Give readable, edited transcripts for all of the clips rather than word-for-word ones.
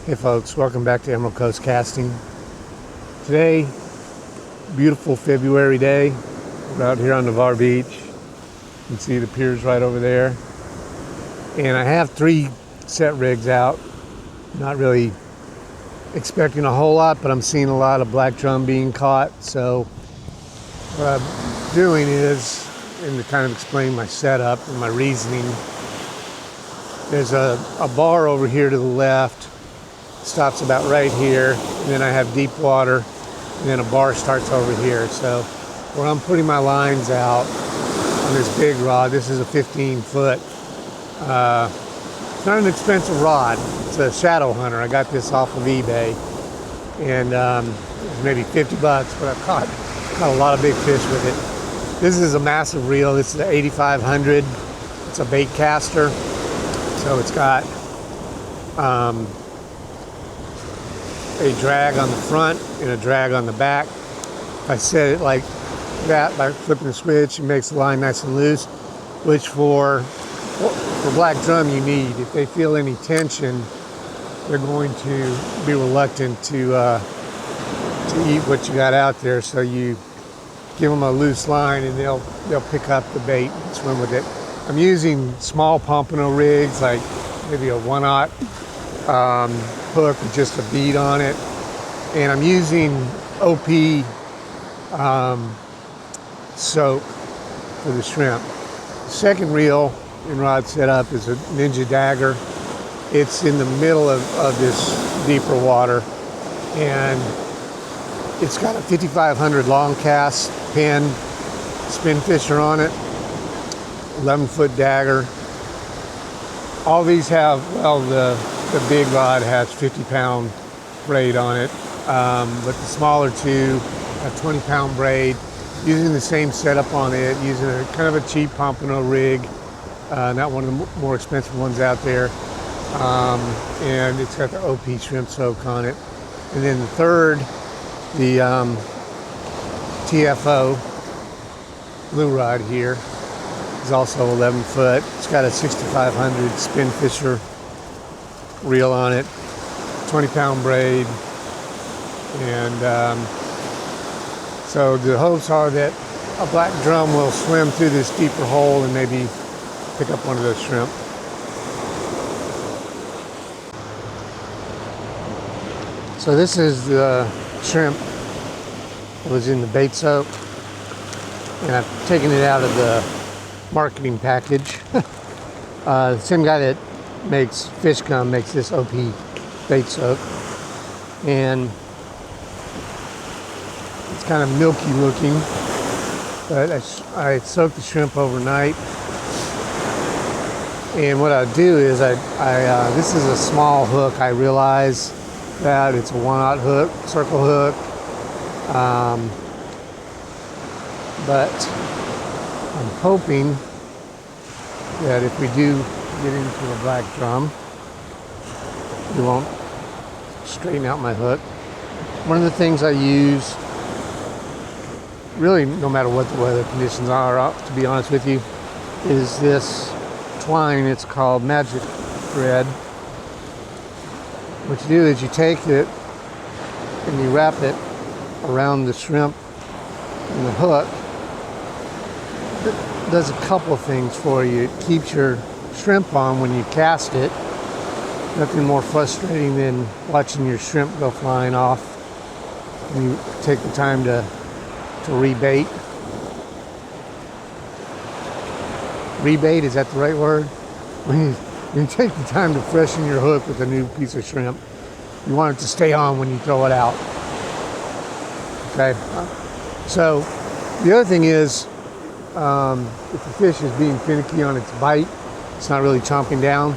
Hey folks, welcome back to Emerald Coast Casting. Today, beautiful February day. We're out here on Navarre Beach. You can see the piers right over there. And I have 3 set rigs out. Not really expecting a whole lot, but I'm seeing a lot of black drum being caught. So what I'm doing is, and to kind of explain my setup and my reasoning, there's a bar over here to the left. Stops about right here, and then I have deep water, and then a bar starts over here. So where I'm putting my lines out on this big rod, this is a 15-foot. It's not an expensive rod. It's a Shadow Hunter. I got this off of eBay, and it was maybe 50 bucks, but I caught a lot of big fish with it. This is a massive reel. This is an 8500. It's a bait caster, so it's got a drag on the front and a drag on the back. If I set it like that by flipping the switch, it makes the line nice and loose, which for black drum you need. If they feel any tension, they're going to be reluctant to eat what you got out there. So you give them a loose line and they'll pick up the bait and swim with it. I'm using small pompano rigs, like maybe a 1/0 hook with just a bead on it, and I'm using OP soak for the shrimp. The second reel and rod setup is a Ninja Dagger. It's in the middle of this deeper water, and it's got a 5500 long cast pin spin fisher on it, 11-foot dagger. All these have, well, the big rod has 50-pound braid on it, but the smaller two have 20-pound braid. Using the same setup on it, using a kind of a cheap pompano rig, not one of the more expensive ones out there, and it's got the OP shrimp soak on it. And then the third, the TFO blue rod here, is also 11 foot. It's got a 6500 spin fisher reel on it, 20-pound braid, and so the hopes are that a black drum will swim through this deeper hole and maybe pick up one of those shrimp. So this is the shrimp that was in the bait soak, and I've taken it out of the marketing package. The same guy that makes fish gum makes this OP bait soak, and it's kind of milky looking, but I soak the shrimp overnight. And what I do is this is a small hook. I realize that it's a 1/0 hook, circle hook, but I'm hoping that if we do get into a black drum, it won't straighten out my hook. One of the things I use, really no matter what the weather conditions are, to be honest with you, is this twine. It's called Magic Thread. What you do is you take it and you wrap it around the shrimp and the hook. It does a couple of things for you. It keeps your shrimp on when you cast it. Nothing more frustrating than watching your shrimp go flying off and you take the time to rebait. Rebait, is that the right word? When you take the time to freshen your hook with a new piece of shrimp, you want it to stay on when you throw it out. Okay, so the other thing is, if the fish is being finicky on its bite, it's not really chomping down,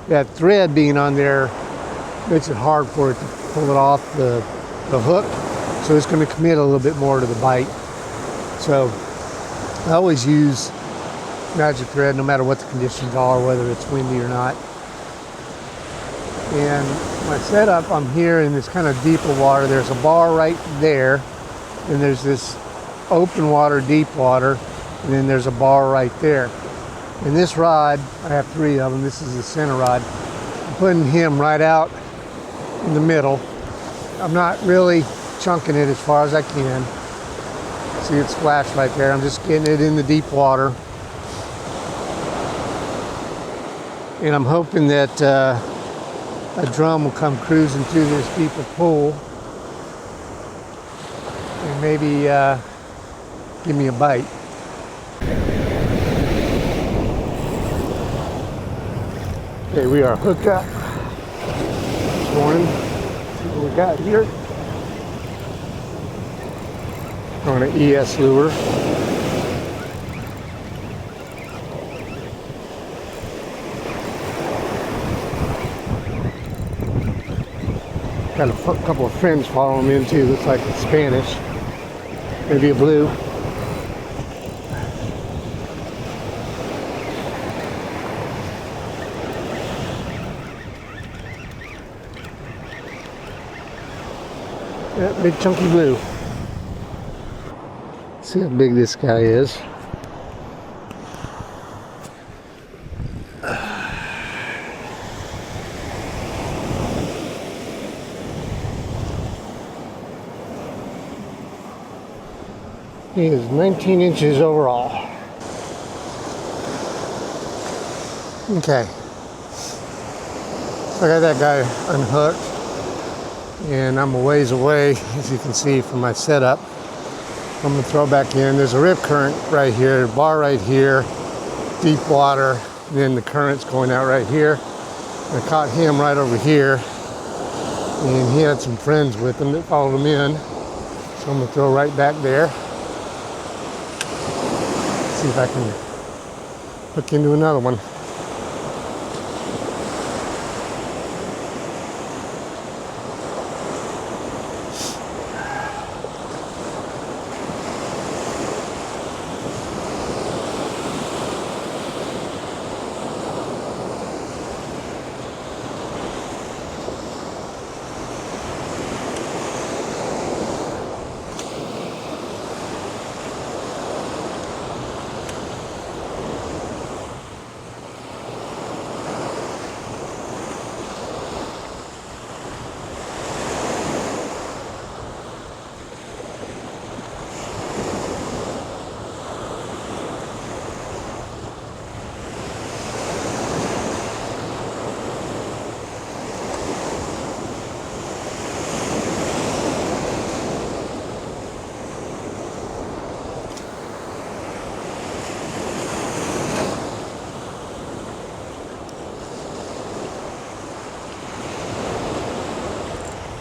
that thread being on there makes it hard for it to pull it off the hook, so it's going to commit a little bit more to the bite. So I always use Magic Thread no matter what the conditions are, whether it's windy or not. And my setup, I'm here in this kind of deeper water. There's a bar right there, and there's this open water, deep water, and then there's a bar right there. And this rod, I have 3 of them. This is the center rod. I'm putting him right out in the middle. I'm not really chunking it as far as I can. See, it's splashed right there. I'm just getting it in the deep water. And I'm hoping that a drum will come cruising through this deeper pool and maybe give me a bite. Okay, we are hooked up this morning. See what we got here. On an ES lure. Got a couple of friends following me in too. Looks like it's Spanish. Maybe a blue. Yeah, big chunky blue. See how big this guy is. He is 19 inches overall. Okay. I got that guy unhooked. And I'm a ways away, as you can see from my setup. I'm going to throw back in. There's a rip current right here, bar right here, deep water. Then the current's going out right here. I caught him right over here. And he had some friends with him that followed him in. So I'm going to throw right back there. See if I can hook into another one.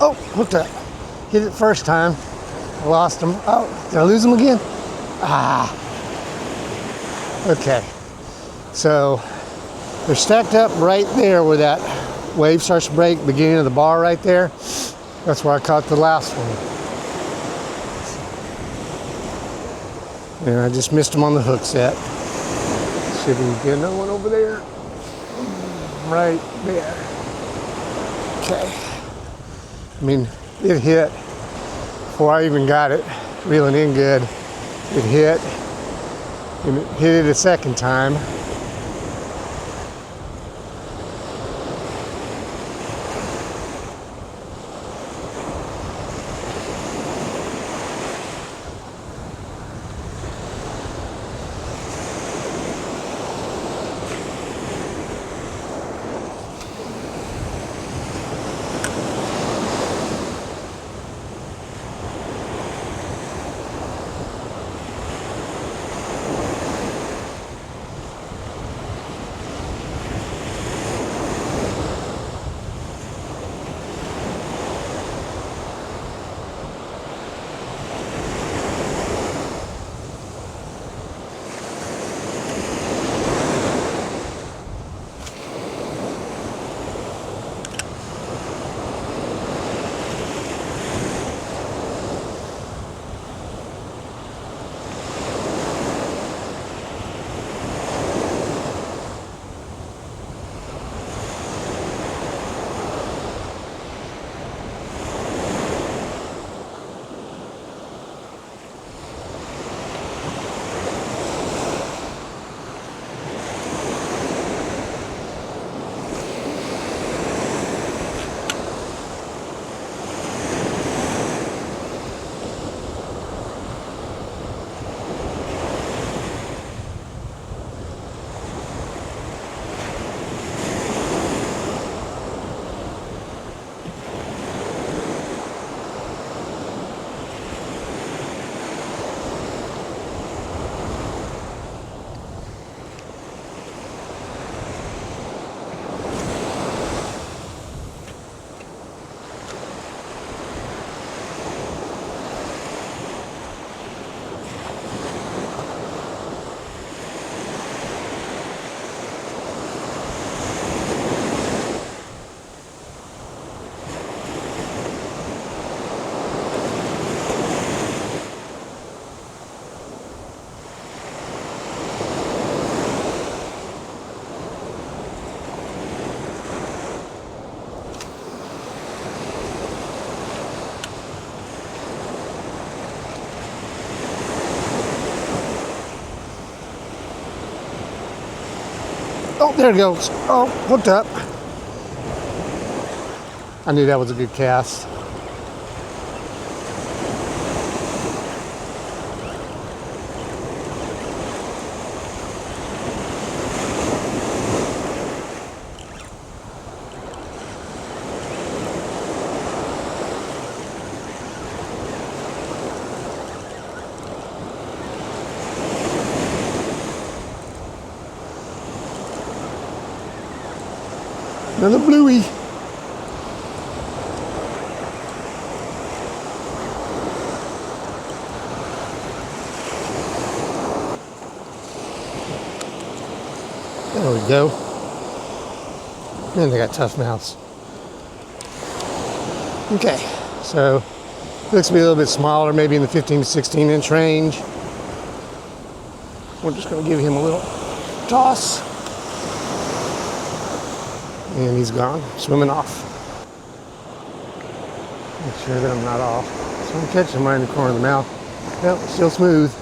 Oh, hooked up. Hit it first time. I lost him. Oh, did I lose him again? Ah. Okay. So they're stacked up right there where that wave starts to break, beginning of the bar right there. That's where I caught the last one. And I just missed him on the hook set. See if we can get another one over there. Right there. Okay. I mean, it hit before I even got it reeling in good. It hit, and it hit it a second time. Oh, there it goes. Oh, hooked up. I knew that was a good cast. Another bluey. There we go. Man, they got tough mouths. Okay, so looks to be a little bit smaller, maybe in the 15 to 16 inch range. We're just going to give him a little toss. And he's gone, swimming off. Make sure that I'm not off. So I'm catching him right in the corner of the mouth. Yep, still smooth.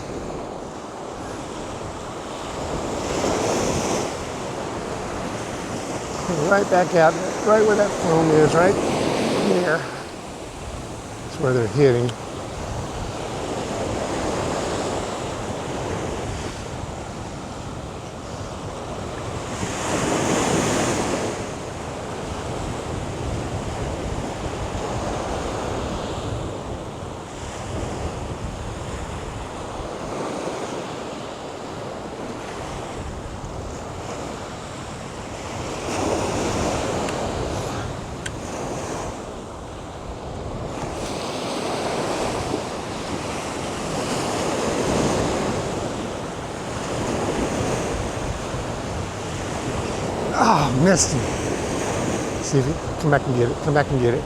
Right back out, right where that foam is, right there. That's where they're hitting. Oh, missed him. See if he come back and get it. Come back and get it.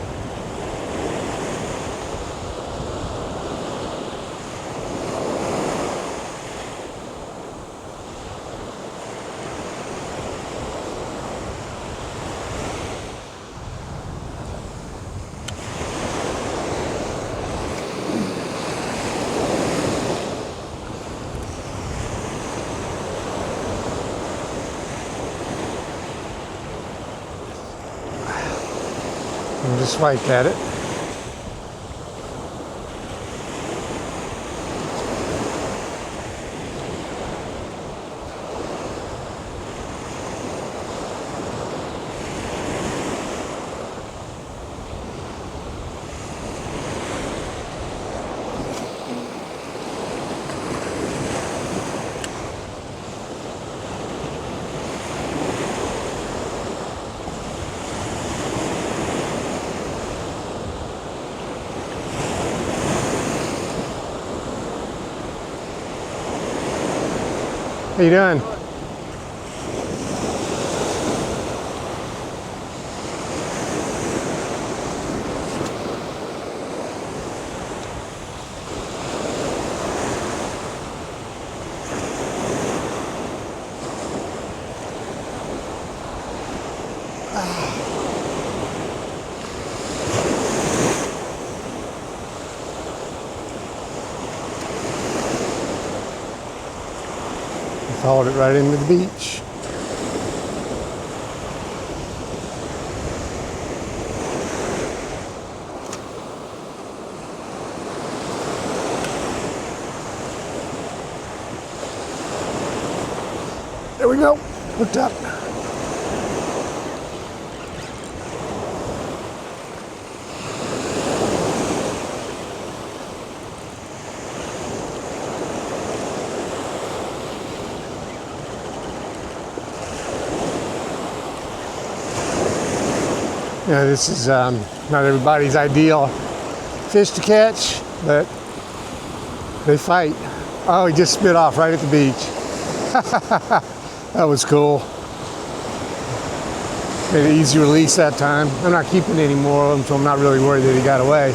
And just swipe at it. How you doing? Followed it right into the beach. There we go. Hooked up. You know, this is not everybody's ideal fish to catch, but they fight. Oh, he just spit off right at the beach. That was cool. Made an easy release that time. I'm not keeping any more of them, so I'm not really worried that he got away.